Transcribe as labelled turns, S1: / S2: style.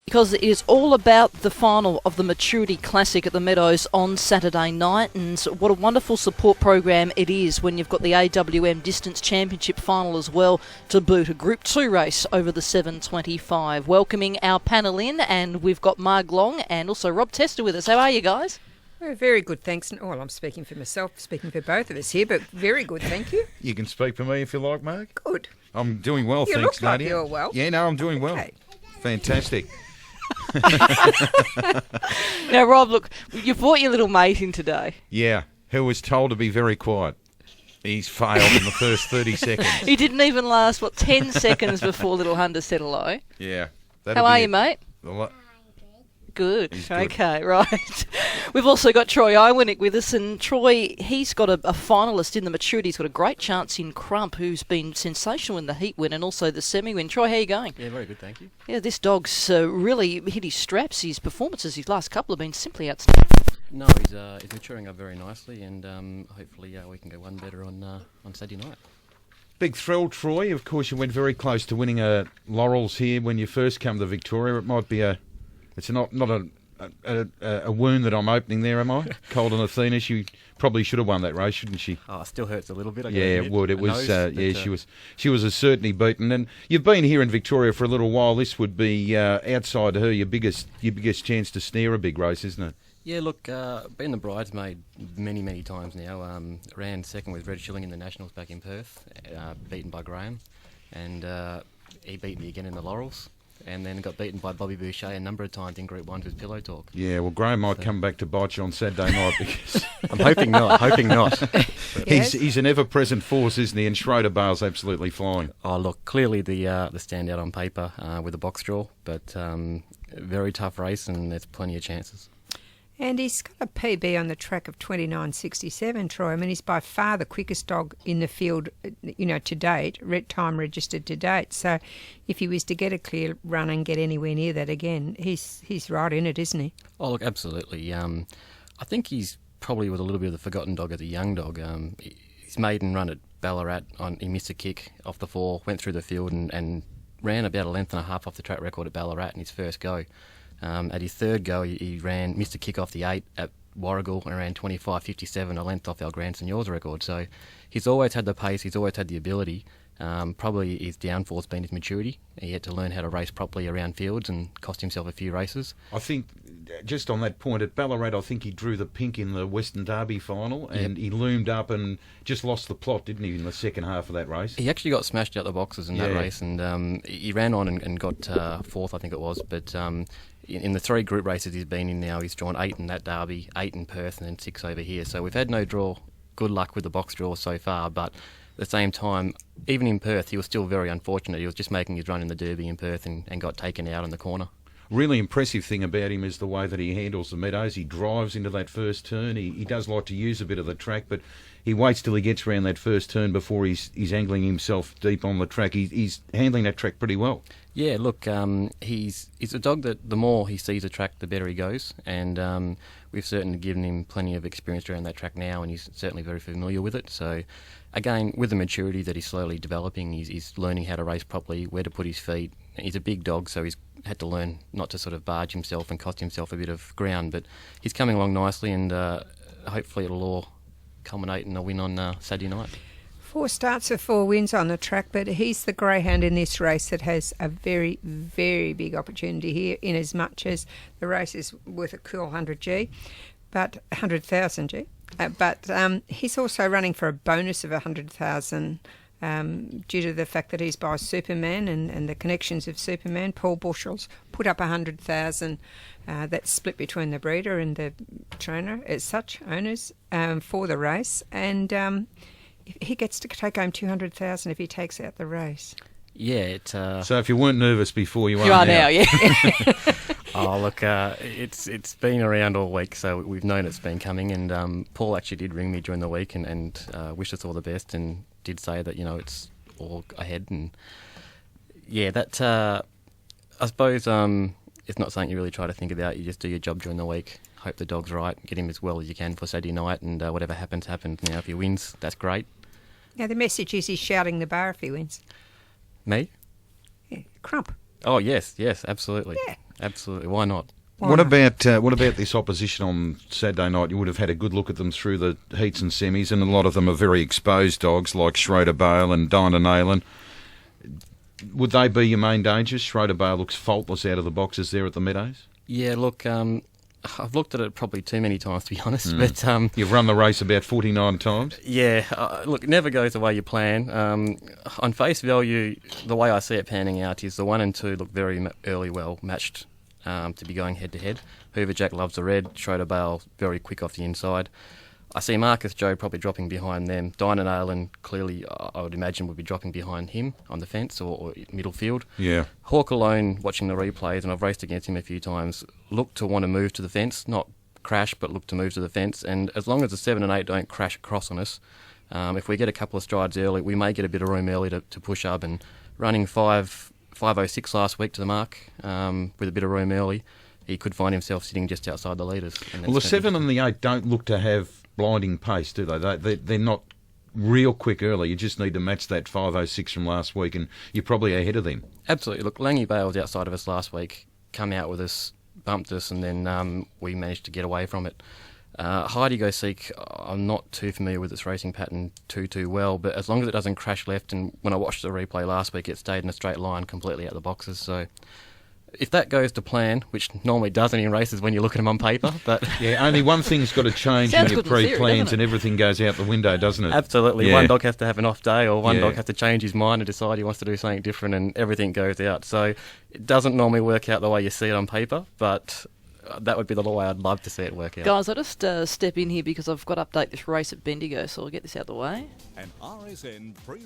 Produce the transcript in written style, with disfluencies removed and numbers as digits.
S1: Because it is all about the final of the Maturity Classic at the Meadows on Saturday night, and what a wonderful support program it is when you've got the AWM Distance Championship final as well to boot, a Group 2 race over the 725. Welcoming our panel in, and we've got Marg Long and also Rob Tester with us. How are you guys?
S2: Oh, very good, thanks. Well, I'm speaking for myself, speaking for both of us here, but very good, thank you.
S3: You can speak for me if you like, Mark.
S2: Good.
S3: I'm doing well,
S2: You
S3: thanks,
S2: look like
S3: Nadia.
S2: you're well.
S3: Yeah, no, I'm doing well.
S2: Okay.
S3: Fantastic.
S1: Now, Rob, look, you brought your little mate in today.
S3: Yeah, who was told to be very quiet. He's failed in the first 30 seconds.
S1: He didn't even last, 10 seconds before little Hunter said hello.
S3: Yeah.
S1: How are you, mate? Good.
S3: He's good.
S1: Okay, right. We've also got Troy Iwanick with us, and Troy, he's got a finalist in the Maturity. He's got a great chance in Crump, who's been sensational in the heat win and also the semi-win. Troy, how are you going?
S4: Yeah, very good, thank you.
S1: Yeah, this dog's really hit his straps. His performances, his last couple have been simply outstanding.
S4: No, he's maturing up very nicely, and hopefully we can go one better on Saturday night.
S3: Big thrill, Troy. Of course, you went very close to winning laurels here when you first come to Victoria. It might be it's not a wound that I'm opening there, am I? Cold and Athena, she probably should have won that race, shouldn't she?
S4: Oh, it still hurts a little bit.
S3: Yeah, it would. It was. She was certainly beaten. And you've been here in Victoria for a little while. This would be outside her your biggest chance to snare a big race, isn't it?
S4: Yeah, look, been the bridesmaid many times now. Ran second with Red Shilling in the Nationals back in Perth, beaten by Graham, and he beat me again in the Laurels. And then got beaten by Bobby Boucher a number of times in Group 1 with Pillow Talk.
S3: Yeah, well, Graham might come back to bite you on Saturday night because
S4: I'm hoping not.
S2: Yes.
S3: he's an ever-present force, isn't he? And Schroeder Bale's absolutely flying.
S4: Oh, look, clearly the standout on paper with the box draw, but very tough race, and there's plenty of chances.
S2: And he's got a PB on the track of 29.67, Troy. I mean, he's by far the quickest dog in the field, to date, time registered to date. So if he was to get a clear run and get anywhere near that again, he's right in it, isn't he?
S4: Oh, look, absolutely. I think he's probably with a little bit of the forgotten dog as a young dog. His maiden run at Ballarat, he missed a kick off the 4, went through the field and ran about a length and a half off the track record at Ballarat in his first go. At his third go, he missed a kick off the 8 at Warragul and ran 25.57, a length off our Grand Seniors record. So he's always had the pace, he's always had the ability. Probably his downfall's been his maturity. He had to learn how to race properly around fields and cost himself a few races.
S3: I think, just on that point, at Ballarat, I think he drew the pink in the Western Derby final, and he loomed up and just lost the plot, didn't he, in the second half of that race?
S4: He actually got smashed out the boxes in that race, and he ran on and got 4th, I think it was, but in the 3 group races he's been in now, he's drawn 8 in that Derby, 8 in Perth, and then 6 over here. So we've had no good luck with the box draw so far, but at the same time, even in Perth, he was still very unfortunate. He was just making his run in the Derby in Perth and got taken out in the corner.
S3: Really impressive thing about him is the way that he handles the Meadows. He drives into that first turn. He does like to use a bit of the track, but he waits till he gets around that first turn before he's angling himself deep on the track. He's handling that track pretty well.
S4: Yeah, look, he's a dog that the more he sees a track, the better he goes, and we've certainly given him plenty of experience around that track now, and he's certainly very familiar with it. So, again, with the maturity that he's slowly developing, he's learning how to race properly, where to put his feet. He's a big dog, so he's had to learn not to sort of barge himself and cost himself a bit of ground, but he's coming along nicely, and hopefully it'll all culminate in a win on Saturday night.
S2: 4 starts with 4 wins on the track, but he's the greyhound in this race that has a very, very big opportunity here, in as much as the race is worth a cool 100G, but 100,000 G. But he's also running for a bonus of 100,000 due to the fact that he's by Superman and the connections of Superman. Paul Bushell's put up 100,000. That's split between the breeder and the trainer as such, owners, for the race. And he gets to take home 200,000 if he takes out the race.
S4: Yeah.
S3: So if you weren't nervous before, you
S1: are now. Yeah.
S4: Oh, look, it's been around all week, so we've known it's been coming. And Paul actually did ring me during the week and wished us all the best, and did say that it's all ahead. And yeah, that I suppose it's not something you really try to think about. You just do your job during the week. Hope the dog's right. Get him as well as you can for Saturday night, and whatever happens, happens. Now, if he wins, that's great.
S2: Now, the message is he's shouting the bar if he wins.
S4: Me?
S2: Yeah, Crump.
S4: Oh, yes, absolutely.
S2: Yeah.
S4: Absolutely. Why not?
S3: What about this opposition on Saturday night? You would have had a good look at them through the heats and semis, and a lot of them are very exposed dogs like Schroeder Bale and Dinah Nayland. Would they be your main dangers? Schroeder Bale looks faultless out of the boxes there at the Meadows.
S4: Yeah, look, I've looked at it probably too many times, to be honest. But
S3: You've run the race about 49 times.
S4: Yeah, look, it never goes the way you plan. On face value, the way I see it panning out is the 1 and 2 look very early well matched to be going head-to-head. Hoover Jack loves the red, Schroeder Bale very quick off the inside. I see Marcus Joe probably dropping behind them. Dinah Nayland clearly, I would imagine, would be dropping behind him on the fence or middle field.
S3: Yeah.
S4: Hawk alone, watching the replays, and I've raced against him a few times, look to want to move to the fence, not crash, but look to move to the fence. And as long as the 7 and 8 don't crash across on us, if we get a couple of strides early, we may get a bit of room early to push up. And running 5.06 last week to the mark with a bit of room early, he could find himself sitting just outside the leaders.
S3: Well, the 7 and the 8 don't look to have blinding pace, do they? They're not real quick early. You just need to match that 5.06 from last week, and you're probably ahead of them.
S4: Absolutely. Look, Langy Bay was outside of us last week, come out with us, bumped us, and then we managed to get away from it. Heidi Go Seek, I'm not too familiar with its racing pattern too well, but as long as it doesn't crash left, and when I watched the replay last week, it stayed in a straight line completely out of the boxes, so if that goes to plan, which normally doesn't in races when you look at them on paper, but
S3: yeah, only one thing's got to change in
S1: Sounds
S3: your
S1: good in theory,
S3: pre-plans,
S1: doesn't
S3: and
S1: it?
S3: everything goes out the window, doesn't it?
S4: absolutely,
S3: Yeah.
S4: one dog has to have an off day, or one
S3: Yeah.
S4: dog has to change his mind and decide he wants to do something different, and everything goes out. So it doesn't normally work out the way you see it on paper, but that would be the way I'd love to see it work out.
S1: Guys, I'll just step in here because I've got to update this race at Bendigo, so I'll get this out of the way.
S5: An RSN pre